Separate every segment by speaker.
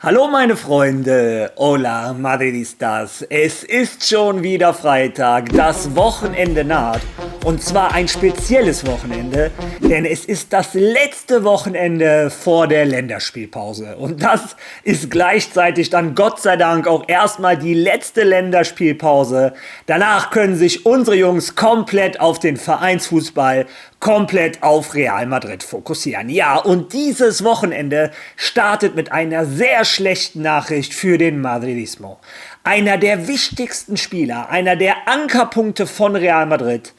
Speaker 1: Hallo meine Freunde, hola Madridistas, es ist schon wieder Freitag, das Wochenende naht und zwar ein spezielles Wochenende, denn es ist das letzte Wochenende vor der Länderspielpause und das ist gleichzeitig dann Gott sei Dank auch erstmal die letzte Länderspielpause. Danach können sich unsere Jungs komplett auf den Vereinsfußball, komplett auf Real Madrid fokussieren. Ja, und dieses Wochenende startet mit einer sehr schlechten Nachricht für den Madridismo. Einer der wichtigsten Spieler, einer der Ankerpunkte von Real Madrid,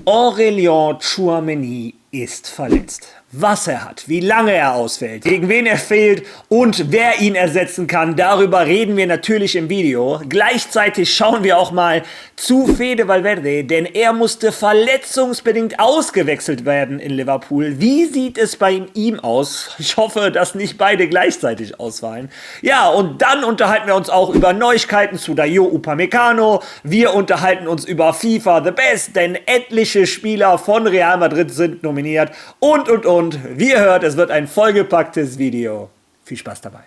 Speaker 1: Aurélien Tchouaméni, ist verletzt. Was er hat, wie lange er ausfällt, gegen wen er fehlt und wer ihn ersetzen kann, darüber reden wir natürlich im Video. Gleichzeitig schauen wir auch mal zu Fede Valverde, denn er musste verletzungsbedingt ausgewechselt werden in Liverpool. Wie sieht es bei ihm aus? Ich hoffe, dass nicht beide gleichzeitig ausfallen. Ja, und dann unterhalten wir uns auch über Neuigkeiten zu Dayot Upamecano. Wir unterhalten uns über FIFA The Best, denn etliche Spieler von Real Madrid sind nominiert und. Wie ihr hört, es wird ein vollgepacktes Video. Viel Spaß dabei.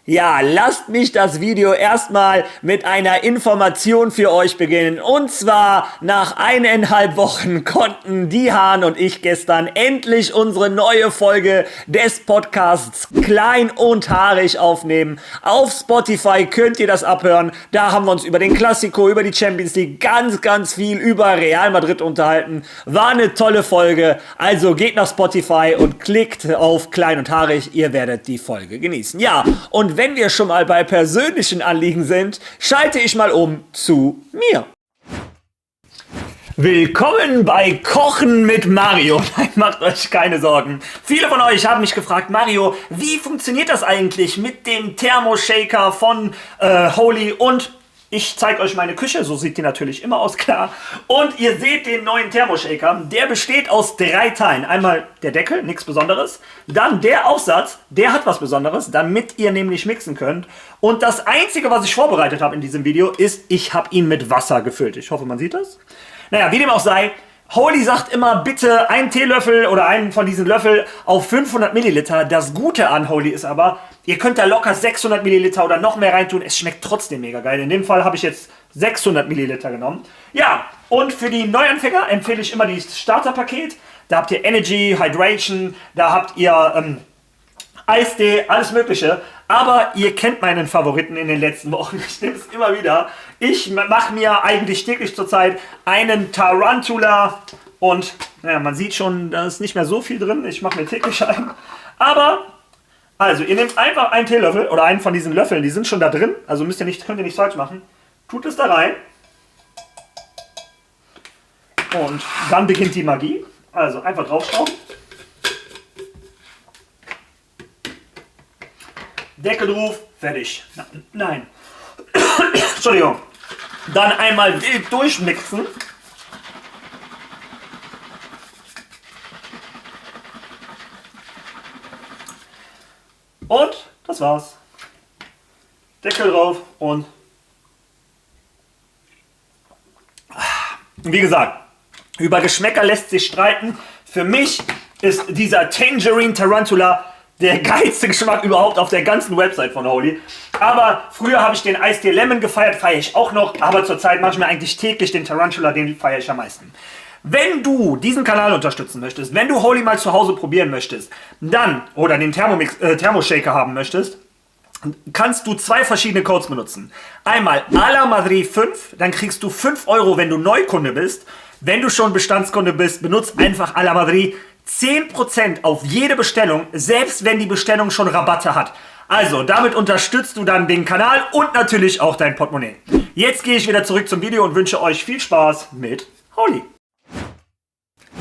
Speaker 1: Ja, lasst mich das Video erstmal mit einer Information für euch beginnen. Und zwar, nach 1,5 Wochen konnten Dihan und ich gestern endlich unsere neue Folge des Podcasts Klein und Haarig aufnehmen. Auf Spotify könnt ihr das abhören. Da haben wir uns über den Classico, über die Champions League, ganz viel über Real Madrid unterhalten. War eine tolle Folge. Also geht nach Spotify und klickt auf Klein und Haarig. Ihr werdet die Folge genießen. Ja, und wenn wir schon mal bei persönlichen Anliegen sind, schalte ich mal um zu mir. Willkommen bei Kochen mit Mario. Nein, macht euch keine Sorgen. Viele von euch haben mich gefragt, Mario, wie funktioniert das eigentlich mit dem Thermoshaker von Holy? Und ich zeige euch meine Küche, so sieht die natürlich immer aus, klar. Und ihr seht den neuen Thermoshaker, der besteht aus 3 Teilen. Einmal der Deckel, nichts Besonderes. Dann der Aufsatz, der hat was Besonderes, damit ihr nämlich mixen könnt. Und das Einzige, was ich vorbereitet habe in diesem Video, ist, ich habe ihn mit Wasser gefüllt. Ich hoffe, man sieht das. Naja, wie dem auch sei, Holy sagt immer, bitte einen Teelöffel oder einen von diesen Löffel auf 500 Milliliter. Das Gute an Holy ist aber, ihr könnt da locker 600 Milliliter oder noch mehr reintun. Es schmeckt trotzdem mega geil. In dem Fall habe ich jetzt 600 Milliliter genommen. Ja, und für die Neuanfänger empfehle ich immer das Starterpaket. Da habt ihr Energy, Hydration, da habt ihr Eistee, alles mögliche. Aber ihr kennt meinen Favoriten in den letzten Wochen. Ich nehme es immer wieder. Ich mache mir eigentlich täglich zurzeit einen Tarantula. Und naja, man sieht schon, da ist nicht mehr so viel drin. Ich mache mir täglich einen. Aber, also ihr nehmt einfach einen Teelöffel oder einen von diesen Löffeln. Die sind schon da drin. Also könnt ihr nicht falsch machen. Tut es da rein. Und dann beginnt die Magie. Also einfach draufschrauben. Deckel drauf, fertig. Nein. Entschuldigung. Dann einmal wild durchmixen. Und das war's. Deckel drauf und wie gesagt, über Geschmäcker lässt sich streiten. Für mich ist dieser Tangerine Tarantula der geilste Geschmack überhaupt auf der ganzen Website von Holy. Aber früher habe ich den Eistee Lemon gefeiert, feiere ich auch noch. Aber zurzeit mache ich mir eigentlich täglich den Tarantula, den feiere ich am meisten. Wenn du diesen Kanal unterstützen möchtest, wenn du Holy mal zu Hause probieren möchtest, dann, oder den Thermoshaker haben möchtest, kannst du 2 verschiedene Codes benutzen. Einmal ALAMADRID 5, dann kriegst du 5 Euro, wenn du Neukunde bist. Wenn du schon Bestandskunde bist, benutzt einfach ALAMADRID. 10% auf jede Bestellung, selbst wenn die Bestellung schon Rabatte hat. Also, damit unterstützt du dann den Kanal und natürlich auch dein Portemonnaie. Jetzt gehe ich wieder zurück zum Video und wünsche euch viel Spaß mit Holy.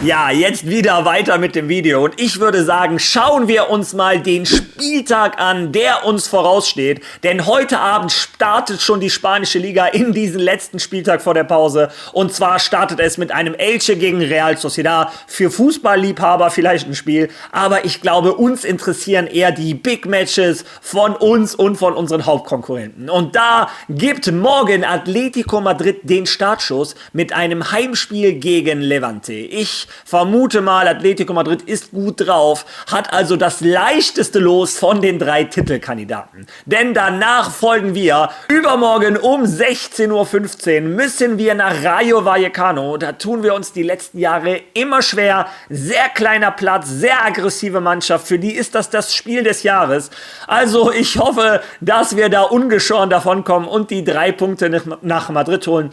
Speaker 1: Ja, jetzt wieder weiter mit dem Video und ich würde sagen, schauen wir uns mal den Spieltag an, der uns voraussteht, denn heute Abend startet schon die spanische Liga in diesen letzten Spieltag vor der Pause und zwar startet es mit einem Elche gegen Real Sociedad, für Fußballliebhaber vielleicht ein Spiel, aber ich glaube, uns interessieren eher die Big Matches von uns und von unseren Hauptkonkurrenten und da gibt morgen Atletico Madrid den Startschuss mit einem Heimspiel gegen Levante. Ich vermute mal, Atletico Madrid ist gut drauf, hat also das leichteste Los von den 3 Titelkandidaten. Denn danach folgen wir, übermorgen um 16:15 Uhr müssen wir nach Rayo Vallecano. Da tun wir uns die letzten Jahre immer schwer. Sehr kleiner Platz, sehr aggressive Mannschaft. Für die ist das Spiel des Jahres. Also ich hoffe, dass wir da ungeschoren davonkommen und die 3 Punkte nach Madrid holen.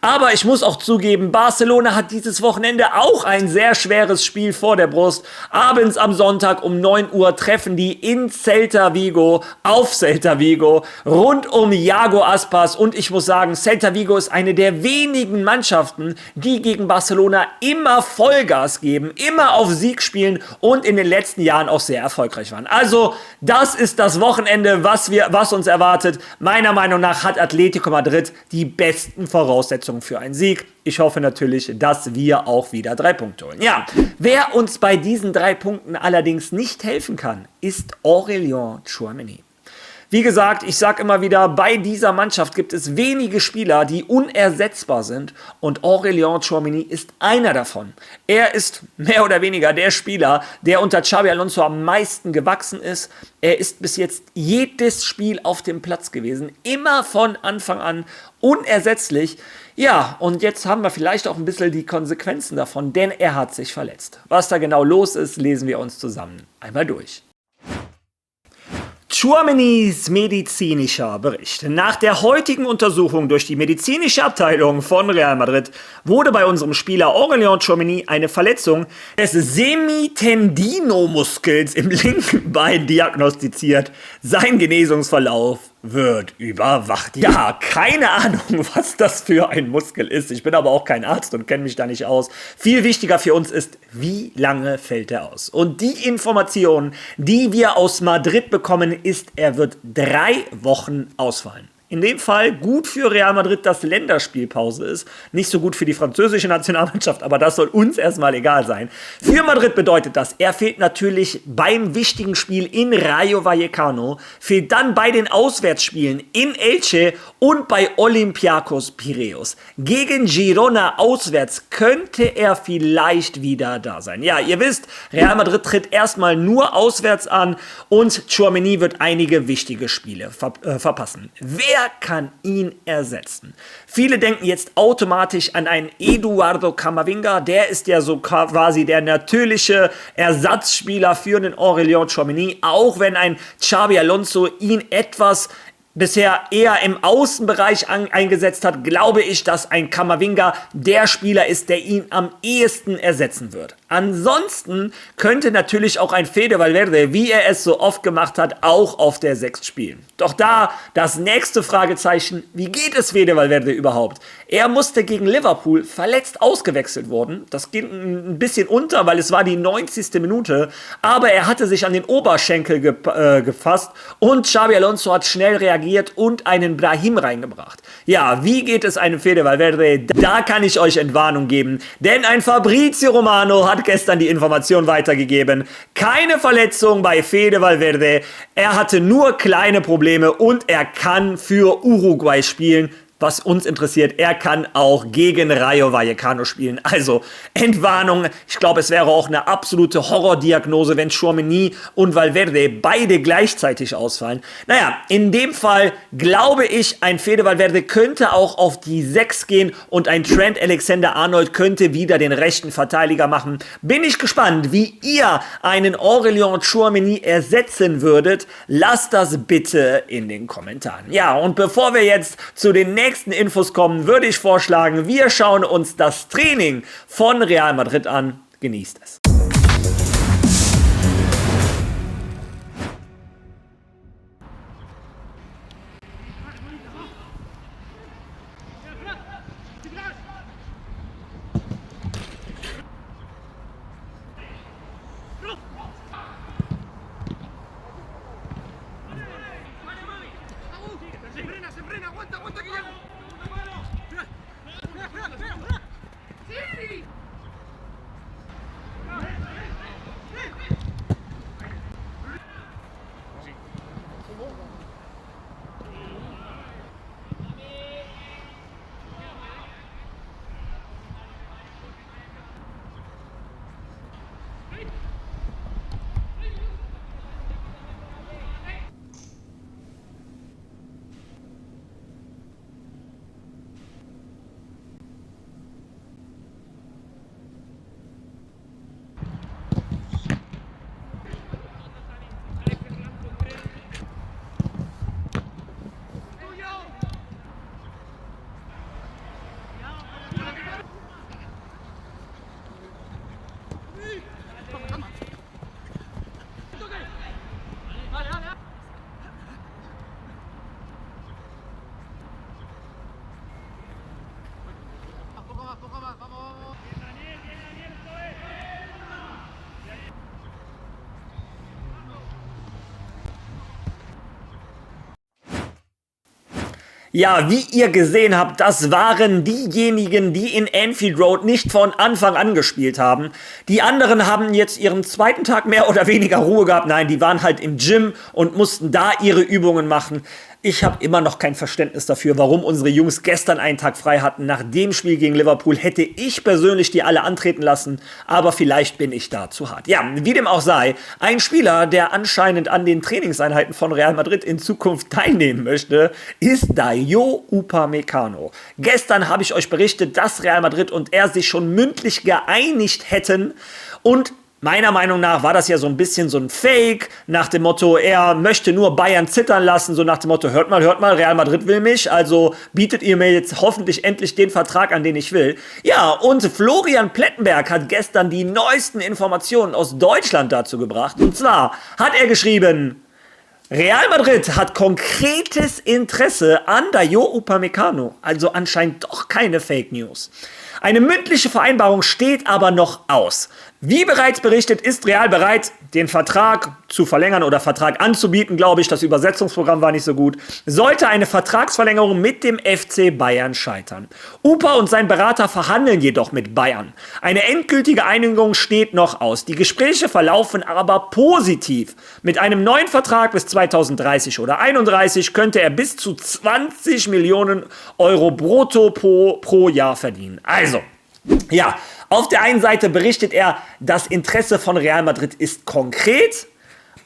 Speaker 1: Aber ich muss auch zugeben, Barcelona hat dieses Wochenende auch ein sehr schweres Spiel vor der Brust. Abends am Sonntag um 9 Uhr treffen die in Celta Vigo, auf Celta Vigo, rund um Iago Aspas. Und ich muss sagen, Celta Vigo ist eine der wenigen Mannschaften, die gegen Barcelona immer Vollgas geben, immer auf Sieg spielen und in den letzten Jahren auch sehr erfolgreich waren. Also, das ist das Wochenende, was uns erwartet. Meiner Meinung nach hat Atletico Madrid die besten Voraussetzungen für einen Sieg. Ich hoffe natürlich, dass wir auch wieder 3 Punkte holen. Ja, wer uns bei diesen 3 Punkten allerdings nicht helfen kann, ist Aurélien Tchouaméni. Wie gesagt, ich sage immer wieder, bei dieser Mannschaft gibt es wenige Spieler, die unersetzbar sind und Aurélien Tchouaméni ist einer davon. Er ist mehr oder weniger der Spieler, der unter Xabi Alonso am meisten gewachsen ist. Er ist bis jetzt jedes Spiel auf dem Platz gewesen, immer von Anfang an unersetzlich. Ja, und jetzt haben wir vielleicht auch ein bisschen die Konsequenzen davon, denn er hat sich verletzt. Was da genau los ist, lesen wir uns zusammen einmal durch. Tchouaménis medizinischer Bericht. Nach der heutigen Untersuchung durch die medizinische Abteilung von Real Madrid wurde bei unserem Spieler Aurélien Tchouaméni eine Verletzung des Semitendinomuskels im linken Bein diagnostiziert. Sein Genesungsverlauf wird überwacht. Ja, keine Ahnung, was das für ein Muskel ist. Ich bin aber auch kein Arzt und kenne mich da nicht aus. Viel wichtiger für uns ist, wie lange fällt er aus? Und die Information, die wir aus Madrid bekommen, ist, er wird 3 Wochen ausfallen. In dem Fall gut für Real Madrid, dass Länderspielpause ist. Nicht so gut für die französische Nationalmannschaft, aber das soll uns erstmal egal sein. Für Madrid bedeutet das, er fehlt natürlich beim wichtigen Spiel in Rayo Vallecano, fehlt dann bei den Auswärtsspielen in Elche und bei Olympiakos Piräus. Gegen Girona auswärts könnte er vielleicht wieder da sein. Ja, ihr wisst, Real Madrid tritt erstmal nur auswärts an und Tchouaméni wird einige wichtige Spiele verpassen. Wer kann ihn ersetzen? Viele denken jetzt automatisch an einen Eduardo Camavinga. Der ist ja so quasi der natürliche Ersatzspieler für den Aurélien Tchouaméni, auch wenn ein Xabi Alonso ihn etwas bisher eher im Außenbereich eingesetzt hat, glaube ich, dass ein Camavinga der Spieler ist, der ihn am ehesten ersetzen wird. Ansonsten könnte natürlich auch ein Fede Valverde, wie er es so oft gemacht hat, auch auf der 6 spielen. Doch da das nächste Fragezeichen, wie geht es Fede Valverde überhaupt? Er musste gegen Liverpool verletzt ausgewechselt worden. Das ging ein bisschen unter, weil es war die 90. Minute, aber er hatte sich an den Oberschenkel gefasst und Xabi Alonso hat schnell reagiert und einen Brahim reingebracht. Ja, wie geht es einem Fede Valverde? Da kann ich euch Entwarnung geben, denn ein Fabrizio Romano hat gestern die Information weitergegeben. Keine Verletzung bei Fede Valverde. Er hatte nur kleine Probleme und er kann für Uruguay spielen. Was uns interessiert, er kann auch gegen Rayo Vallecano spielen. Also, Entwarnung. Ich glaube, es wäre auch eine absolute Horrordiagnose, wenn Tchouaméni und Valverde beide gleichzeitig ausfallen. Naja, in dem Fall glaube ich, ein Fede Valverde könnte auch auf die 6 gehen und ein Trent Alexander-Arnold könnte wieder den rechten Verteidiger machen. Bin ich gespannt, wie ihr einen Aurélien Tchouaméni ersetzen würdet. Lasst das bitte in den Kommentaren. Ja, und bevor wir jetzt zu den nächsten Infos kommen, würde ich vorschlagen, wir schauen uns das Training von Real Madrid an. Genießt es. Ja, wie ihr gesehen habt, das waren diejenigen, die in Anfield Road nicht von Anfang an gespielt haben. Die anderen haben jetzt ihren zweiten Tag mehr oder weniger Ruhe gehabt. Nein, die waren halt im Gym und mussten da ihre Übungen machen. Ich habe immer noch kein Verständnis dafür, warum unsere Jungs gestern einen Tag frei hatten. Nach dem Spiel gegen Liverpool hätte ich persönlich die alle antreten lassen, aber vielleicht bin ich da zu hart. Ja, wie dem auch sei, ein Spieler, der anscheinend an den Trainingseinheiten von Real Madrid in Zukunft teilnehmen möchte, ist Dayot Upamecano. Gestern habe ich euch berichtet, dass Real Madrid und er sich schon mündlich geeinigt hätten und meiner Meinung nach war das ja so ein bisschen so ein Fake, nach dem Motto, er möchte nur Bayern zittern lassen, so nach dem Motto, hört mal, Real Madrid will mich, also bietet ihr mir jetzt hoffentlich endlich den Vertrag an, den ich will. Ja, und Florian Plettenberg hat gestern die neuesten Informationen aus Deutschland dazu gebracht. Und zwar hat er geschrieben, Real Madrid hat konkretes Interesse an Dayot Upamecano, also anscheinend doch keine Fake News. Eine mündliche Vereinbarung steht aber noch aus. Wie bereits berichtet, ist Real bereit, den Vertrag zu verlängern oder Vertrag anzubieten, glaube ich. Das Übersetzungsprogramm war nicht so gut. Sollte eine Vertragsverlängerung mit dem FC Bayern scheitern. Upa und sein Berater verhandeln jedoch mit Bayern. Eine endgültige Einigung steht noch aus. Die Gespräche verlaufen aber positiv. Mit einem neuen Vertrag bis 2030 oder 31 könnte er bis zu 20 Millionen Euro brutto pro Jahr verdienen. Also, ja, auf der einen Seite berichtet er, das Interesse von Real Madrid ist konkret.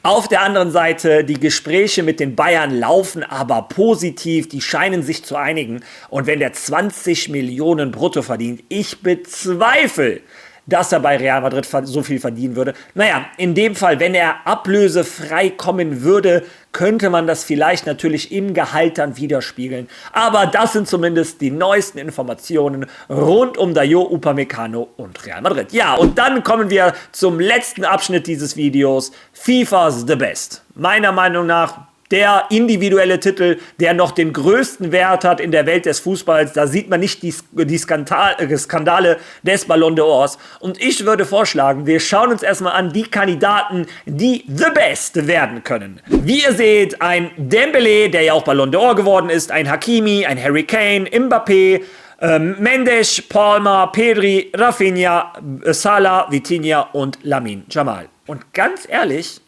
Speaker 1: Auf der anderen Seite, die Gespräche mit den Bayern laufen aber positiv, die scheinen sich zu einigen. Und wenn der 20 Millionen brutto verdient, ich bezweifle, dass er bei Real Madrid so viel verdienen würde. Naja, in dem Fall, wenn er ablösefrei kommen würde, könnte man das vielleicht natürlich im Gehalt dann widerspiegeln. Aber das sind zumindest die neuesten Informationen rund um Dayot Upamecano und Real Madrid. Ja, und dann kommen wir zum letzten Abschnitt dieses Videos. FIFA's The Best. Meiner Meinung nach der individuelle Titel, der noch den größten Wert hat in der Welt des Fußballs. Da sieht man nicht die Skandale des Ballon d'Ors. Und ich würde vorschlagen, wir schauen uns erstmal an die Kandidaten, die The Best werden können. Wie ihr seht, ein Dembélé, der ja auch Ballon d'Or geworden ist, ein Hakimi, ein Harry Kane, Mbappé, Mendes, Palmer, Pedri, Rafinha, Salah, Vitinha und Lamine Yamal. Und ganz ehrlich,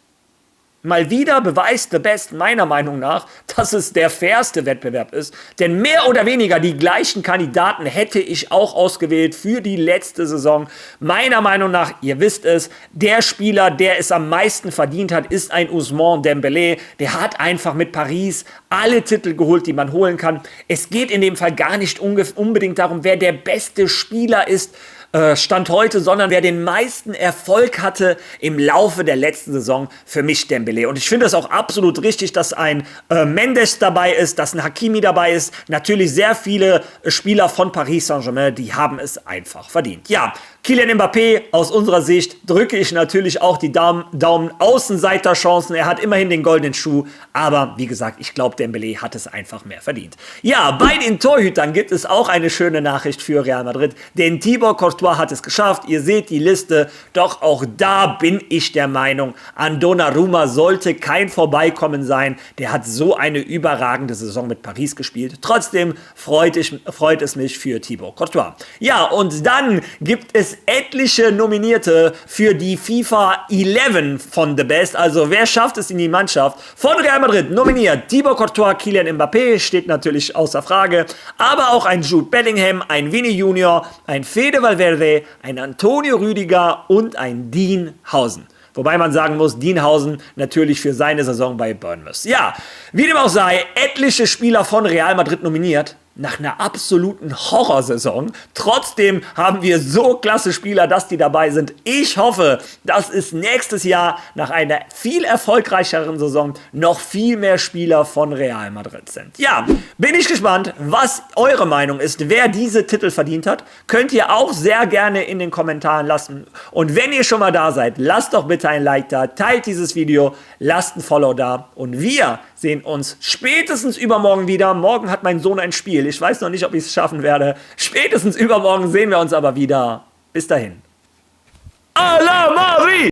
Speaker 1: mal wieder beweist The Best meiner Meinung nach, dass es der fairste Wettbewerb ist. Denn mehr oder weniger die gleichen Kandidaten hätte ich auch ausgewählt für die letzte Saison. Meiner Meinung nach, ihr wisst es, der Spieler, der es am meisten verdient hat, ist ein Ousmane Dembélé. Der hat einfach mit Paris alle Titel geholt, die man holen kann. Es geht in dem Fall gar nicht unbedingt darum, wer der beste Spieler ist, Stand heute, sondern wer den meisten Erfolg hatte im Laufe der letzten Saison, für mich Dembélé. Und ich finde es auch absolut richtig, dass ein Mendes dabei ist, dass ein Hakimi dabei ist. Natürlich sehr viele Spieler von Paris Saint-Germain, die haben es einfach verdient. Ja, Kylian Mbappé, aus unserer Sicht drücke ich natürlich auch die Daumen Außenseiterchancen. Er hat immerhin den goldenen Schuh, aber wie gesagt, ich glaube, Dembélé hat es einfach mehr verdient. Ja, bei den Torhütern gibt es auch eine schöne Nachricht für Real Madrid, denn Thibaut Courtois hat es geschafft. Ihr seht die Liste, doch auch da bin ich der Meinung, an Donnarumma sollte kein Vorbeikommen sein. Der hat so eine überragende Saison mit Paris gespielt. Trotzdem freut es mich für Thibaut Courtois. Ja, und dann gibt es etliche Nominierte für die FIFA 11 von The Best. Also wer schafft es in die Mannschaft? Von Real Madrid nominiert Thibaut Courtois, Kylian Mbappé, steht natürlich außer Frage. Aber auch ein Jude Bellingham, ein Vini Junior, ein Fede Valverde, ein Antonio Rüdiger und ein Dean Housen. Wobei man sagen muss, Dean Housen natürlich für seine Saison bei Bournemouth. Ja, wie dem auch sei, etliche Spieler von Real Madrid nominiert. Nach einer absoluten Horrorsaison. Trotzdem haben wir so klasse Spieler, dass die dabei sind. Ich hoffe, dass es nächstes Jahr nach einer viel erfolgreicheren Saison noch viel mehr Spieler von Real Madrid sind. Ja, bin ich gespannt, was eure Meinung ist, wer diese Titel verdient hat. Könnt ihr auch sehr gerne in den Kommentaren lassen. Und wenn ihr schon mal da seid, lasst doch bitte ein Like da, teilt dieses Video, lasst ein Follow da. Und wir sehen uns spätestens übermorgen wieder. Morgen hat mein Sohn ein Spiel. Ich weiß noch nicht, ob ich es schaffen werde. Spätestens übermorgen sehen wir uns aber wieder. Bis dahin. A la Marie!